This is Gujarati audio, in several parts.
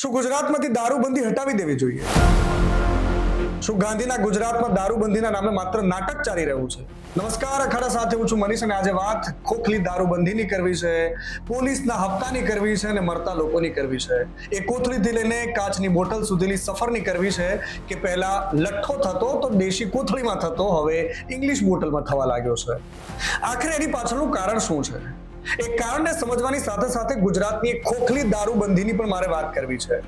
શું ગુજરાતમાંથી દારૂબંધી હટાવી દેવી જોઈએ? શું ગાંધીના ગુજરાતમાં દારૂબંધીના નામે માત્ર નાટક ચાલી રહ્યું છે? નમસ્કાર, અખાડા સાથે હું છું મનીષ અને આજે વાત ખોખલી દારૂબંધીની કરવી છે, પોલીસના હપ્તાની કરવી છે અને મરતા લોકોની કરવી છે. એ કોથળીથી લઈને કાચની બોટલ સુધીની સફરની કરવી છે કે પહેલા લઠ્ઠો થતો તો દેશી કોથળીમાં થતો, હવે ઇંગ્લિશ બોટલમાં થવા લાગ્યો છે. આખરે એની પાછળનું કારણ શું છે? એક કારણને સમજવાની સાથે સાથે ગુજરાતની એક ખોખલી દારૂબંધીની પણ મારે વાત કરવી છે.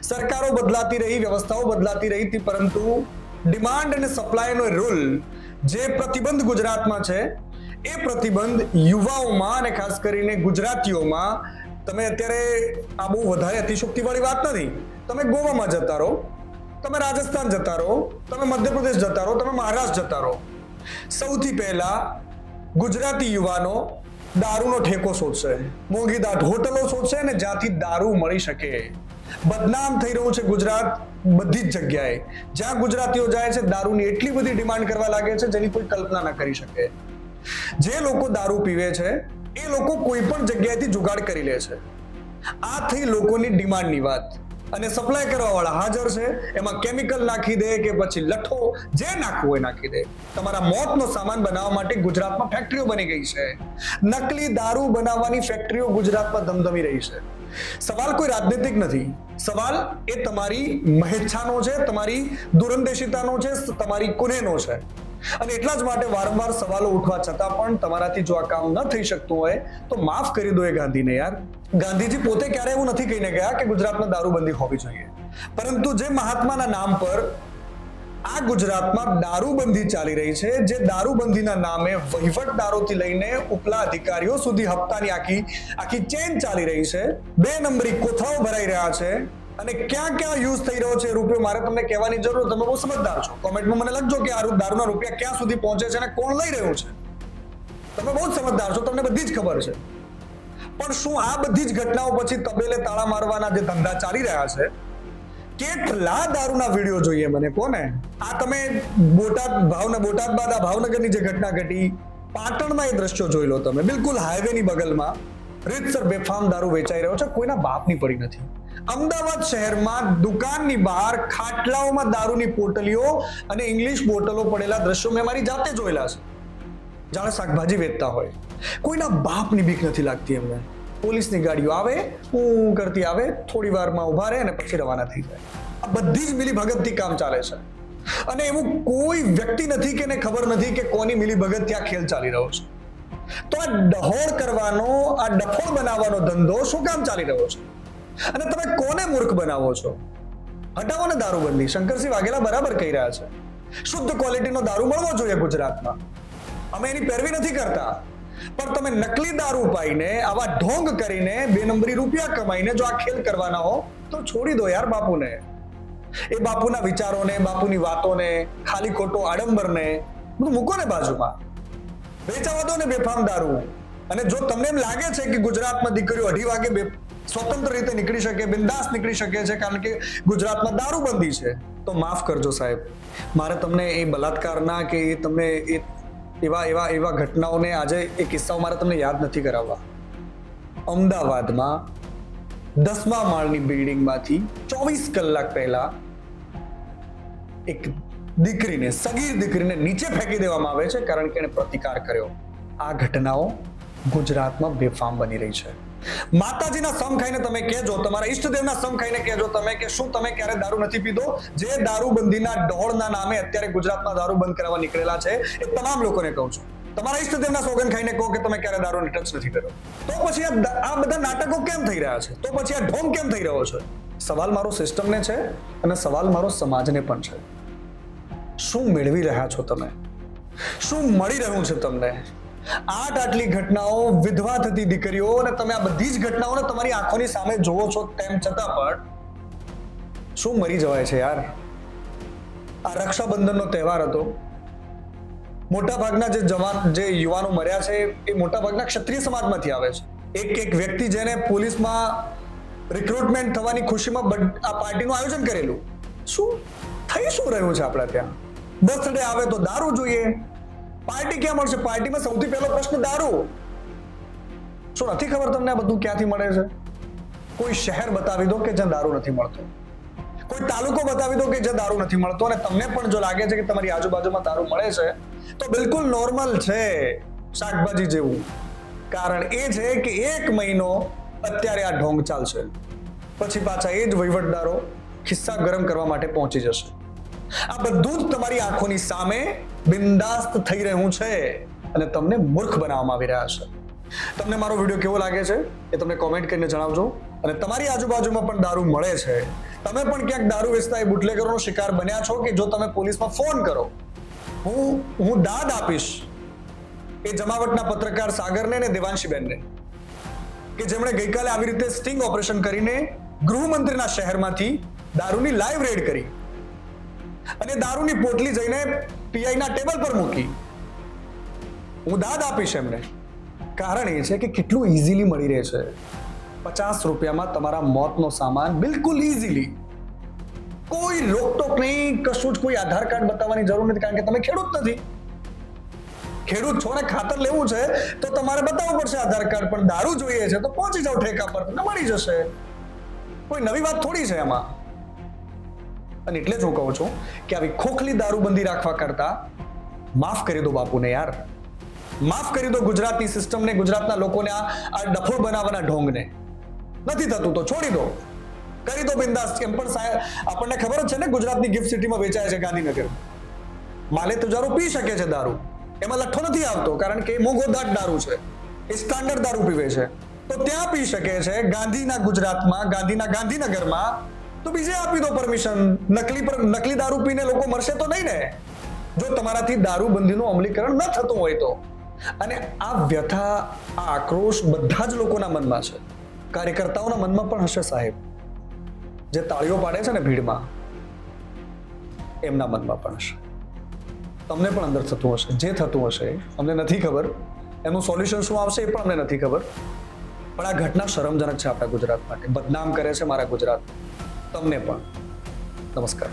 સરકારો બદલાતી રહી, વ્યવસ્થાઓ બદલાતી રહી, પરંતુ ડિમાન્ડ અને સપ્લાયનો રૂલ જે પ્રતિબંધ ગુજરાતમાં છે એ પ્રતિબંધ યુવાઓમાં અને ખાસ કરીને ગુજરાતીઓમાં, તમે અત્યારે આ બહુ વધારે અતિશોક્તિ વાળી વાત નથી, તમે ગોવામાં જતા રહો, તમે રાજસ્થાન જતા રહો, તમે મધ્યપ્રદેશ જતા રહો, તમે મહારાષ્ટ્ર જતા રહો, સૌથી પહેલા ગુજરાતી યુવાનો દારૂનો ઠેકો શોધશે, મોંઘીદાટ હોટલો શોધશે અને જ્યાંથી દારૂ મળી શકે. બદનામ થઈ રહ્યું છે ગુજરાત બધી જ જગ્યાએ. જ્યાં ગુજરાતીઓ જાય છે દારૂની એટલી બધી ડિમાન્ડ કરવા લાગે છે જેની કોઈ કલ્પના ન કરી શકે. જે લોકો દારૂ પીવે છે એ લોકો કોઈ પણ જગ્યાએથી જુગાડ કરી લે છે. આ થઈ લોકોની ડિમાન્ડની વાત. અને સપ્લાય કરવા વાળા હાજર છે, એમાં કેમિકલ નાખી દે કે પછી લઠ્ઠો જે નાખવું હોય નાખી દે. તમારા મોતનો સામાન બનાવવા માટે ગુજરાતમાં ફેક્ટરીઓ બની ગઈ છે. નકલી દારૂ બનાવવાની ફેક્ટરીઓ ગુજરાતમાં ધમધમી રહી છે. સવાલ કોઈ રાજનીતિક નથી, સવાલ એ તમારી મહેચ્છાનો છે, તમારી દૂરંદેશિતાનો છે, તમારી કુનેહનો છે. અને એટલા જ માટે વારંવાર સવાલો ઉઠવા છતાં પણ તમારાથી જો આ કામ ન થઈ શકતું હોય તો માફ કરી દો એ ગાંધીને યાર. ગાંધીજી પોતે ક્યારે એવું નથી કહીને ગયા કે ગુજરાતમાં દારૂબંધી હોવી જોઈએ, પરંતુ જે મહાત્માના નામ પર આ ગુજરાતમાં દારૂબંધી ચાલી રહી છે, જે દારૂબંધીના નામે વહીવટદારોથી લઈને ઉપલા અધિકારીઓ સુધી હપ્તાની આખી ચેન ચાલી રહી છે, 2 નંબરી કોથળાઓ ભરાઈ રહ્યા છે અને ક્યાં ક્યાં યુઝ થઈ રહ્યો છે રૂપિયો, મારે તમને કહેવાની જરૂર, તમે બહુ સમજદાર છો. કોમેન્ટમાં મને લખજો કે આ દારૂના રૂપિયા ક્યાં સુધી પહોંચે છે અને કોણ લઈ રહ્યું છે. તમે બહુ સમજદાર છો, તમને બધી જ ખબર છે. પણ શું આ બધી જ ઘટનાઓ પછી તબેલે તાળા મારવાના જે ધંધા ચાલી રહ્યા છે, કેટલા દારૂના વિડીયો જોઈએ મને કોને? આ તમે બોટાદ બાદ આ ભાવનગરની જે ઘટના ઘટી, પાટણમાં એ દ્રશ્યો જોઈ લો તમે. બિલકુલ હાઈવેની બગલમાં રીતસર બેફામ દારૂ વેચાઈ રહ્યો છે, કોઈના બાપની પડી નથી. અમદાવાદ શહેરમાં દુકાનની બહાર ખાટલાઓમાં દારૂની પોટલીઓ અને ઇંગ્લિશ બોટલો પડેલા દ્રશ્યો મેં મારી જાતે જોયેલા છે. જાણે શાકભાજી વેચતા હોય. કોઈના બાપની બીક નથી લાગતી એમને. પોલીસની ગાડીઓ આવે, હું કરતી આવે, થોડી વારમાં ઉભા રહે અને પછી રવાના થઈ જાય. આ બધી જ મિલીભગતથી કામ ચાલે છે. અને એવું કોઈ વ્યક્તિ નથી કે એને ખબર નથી કે કોની મિલીભગત ત્યાં ખેલ ચાલી રહ્યો છે. તો આ ડહોળ કરવાનો, આ ડફોળ બનાવવાનો ધંધો શું કામ ચાલી રહ્યો છે? અને તમે કોને મૂર્ખ બનાવો છો? હટાવો ને દારૂબંધી. શંકરસિંહ વાઘેલા બરાબર કહી રહ્યા છે, શુદ્ધ ક્વોલિટીનો દારૂ મળવો જોઈએ ગુજરાતમાં. અમે એની પેરવી નથી કરતા, પણ તમે નકલી દારૂ પાઈને, આવા ઢોંગ કરીને, 2 નંબરી રૂપિયા કમાઈને જો આ ખેલ કરવાના હો તો છોડી દો યાર બાપુને. એ બાપુના વિચારોને, બાપુની વાતોને, ખાલી ખોટો આડંબરને બધું મૂકો ને બાજુમાં. વેચાવા દો ને બેફામ દારૂ. અને જો તમને એમ લાગે છે કે ગુજરાતમાં દીકરીઓ 2:30 વાગે સ્વતંત્ર રીતે નીકળી શકે, બિંદાસ નીકળી શકે છે કારણ કે ગુજરાતમાં દારૂબંધી છે, તો માફ કરજો સાહેબ, મારે તમને એ બલાત્કારના કે એ તમને એવા ઘટનાઓને, આજે એ કિસ્સાઓ મારે તમને યાદ નથી કરાવવા. અમદાવાદમાં 10મા માળની બિલ્ડિંગમાંથી 24 કલાક પહેલા એક દીકરીને, સગીર દીકરીને નીચે ફેંકી દેવામાં આવે છે કારણ કે એણે પ્રતિકાર કર્યો. આ ઘટનાઓ ગુજરાતમાં બેફામ બની રહી છે. માતાજીના સમ ખાઈને તમે કહેજો, તમારા ઈષ્ટદેવના સમ ખાઈને કહેજો તમે કે શું તમે ક્યારે દારૂ નથી પીધો? જે દારૂબંધીના ડહોળના નામે અત્યારે ગુજરાતમાં દારૂ બંધ કરાવવા નીકળેલા છે એ તમામ લોકોને કહું છું, તમારા ઈષ્ટદેવના સોગંદ ખાઈને કહો કે તમે ક્યારે દારૂને ટચ નથી કર્યો. તો પછી આ બધા નાટકો કેમ થઈ રહ્યા છે? તો પછી આ ઢોંગ કેમ થઈ રહ્યો છે? સવાલ મારો સિસ્ટમને છે અને સવાલ મારો સમાજને પણ છે. શું મેળવી રહ્યા છો તમે? શું મળી રહ્યું છે તમને? આટલી ઘટનાઓ, વિધવા થતી દીકરીઓ, અને તમે આ બધી જ ઘટનાઓને તમારી આંખોની સામે જોવો છો, તેમ છતાં પણ શું મરી જવાય છે યાર? આ રક્ષાબંધનનો તહેવાર હતો. મોટાભાગના જે યુવાનો મર્યા છે એ મોટાભાગના ક્ષત્રિય સમાજમાંથી આવે છે. એક વ્યક્તિ જેને પોલીસમાં રિક્રુટમેન્ટ થવાની ખુશીમાં આ પાર્ટીનું આયોજન કરેલું. શું થઈ શું રહ્યું છે આપણા ત્યાં? બર્થડે આવે તો દારૂ જોઈએ. પાર્ટી ક્યાં મળશે? પાર્ટીમાં સૌથી પહેલો પ્રશ્ન દારૂ. શું નથી ખબર તમને આ બધું ક્યાંથી મળે છે? કોઈ શહેર બતાવી દો કે જ્યાં દારૂ નથી મળતો, કોઈ તાલુકો બતાવી દો કે જ્યાં દારૂ નથી મળતો, અને તમને પણ જો લાગે છે કે તમારી આજુબાજુમાં દારૂ મળે છે તો બિલકુલ નોર્મલ છે, શાકભાજી જેવું. કારણ એ છે કે 1 મહિનો અત્યારે આ ઢોંગ ચાલશે, પછી પાછા એ જ વહીવટદારો ખિસ્સા ગરમ કરવા માટે પહોંચી જશે. આ બધું જ તમારી આંખોની સામે બિંદાસ્ત થઈ રહ્યું છે અને તમને મૂર્ખ બનાવવામાં આવી રહ્યા છે. તમને મારો વિડીયો કેવો લાગે છે એ તમને કોમેન્ટ કરીને જણાવજો. અને તમારી આજુબાજુમાં પણ દારૂ મળે છે, તમે પણ ક્યાંક દારૂ વેચતા એ બુટલેગરોનો શિકાર બન્યા છો કે જો તમે પોલીસમાં ફોન કરો, હું દાદ આપીશ એ જમાવટના પત્રકાર સાગરને અને દેવાંશીબેનને, કે જેમણે ગઈકાલે આવી રીતે સ્ટિંગ ઓપરેશન કરીને ગૃહમંત્રીના શહેરમાંથી દારૂની લાઈવ રેડ કરી અને દારૂની પોટલી જઈને પીઆઈના ટેબલ પર મૂકી. હું દાદ આપીશ એમને. કારણ એ છે કે કેટલું ઇઝીલી મળી રહે છે. 50 રૂપિયામાં તમારા મોતનો સામાન બિલકુલ ઇઝીલી, કોઈ રોકટોક નહીં, કશું જ, કોઈ આધાર કાર્ડ બતાવવાની જરૂર નથી, કારણ કે તમે ખેડૂત નથી. ખેડૂત છો ને ખાતર લેવું છે તો તમારે બતાવવું પડશે આધાર કાર્ડ, પણ દારૂ જોઈએ છે તો પહોંચી જાઓ ઠેકા પર, તમને મળી જશે. કોઈ નવી વાત થોડી છે એમાં. અને એટલે જ હું કહું છું કે આવી ખોખલી દારૂબંધી રાખવા કરતા માફ કરી દો બાપુને યાર, માફ કરી દો ગુજરાતની સિસ્ટમને, ગુજરાતના લોકોને, આ ડફોળ બનાવવાના ઢોંગને. નથી થતું તો છોડી દો, કરી દો બિંદાસ. કેમ પણ આપણને ખબર જ છે ને ગુજરાતની ગિફ્ટ સિટીમાં વેચાય છે ગાંધીનગર. માલે તુજારો પી શકે છે દારૂ, એમાં લઠ્ઠો નથી આવતો, કારણ કે મોંઘો દાટ દારૂ છે, એ સ્ટાન્ડર્ડ દારૂ પીવે છે, તો ત્યાં પી શકે છે. ગાંધીના ગુજરાતમાં, ગાંધીનગરમાં તો બીજે આપી દો પરમિશન. નકલી દારૂ પીને લોકો મરશે તો નહીં ને, જો તમારાથી દારૂબંધીનું અમલીકરણ ન થતું હોય તો. અને આ વ્યથા, આ આક્રોશ બધા જ લોકોના મનમાં છે, કાર્યકર્તાઓના મનમાં પણ હશે સાહેબ. જે તાળીઓ પાડે છે ને ભીડમાં, એમના મનમાં પણ હશે. તમને પણ અંદર થતું હશે, જે થતું હશે અમને નથી ખબર, એનું સોલ્યુશન શું આવશે એ પણ અમને નથી ખબર. પણ આ ઘટના શરમજનક છે આપણા ગુજરાત માટે, બદનામ કરે છે મારા ગુજરાત. તમને પણ નમસ્કાર.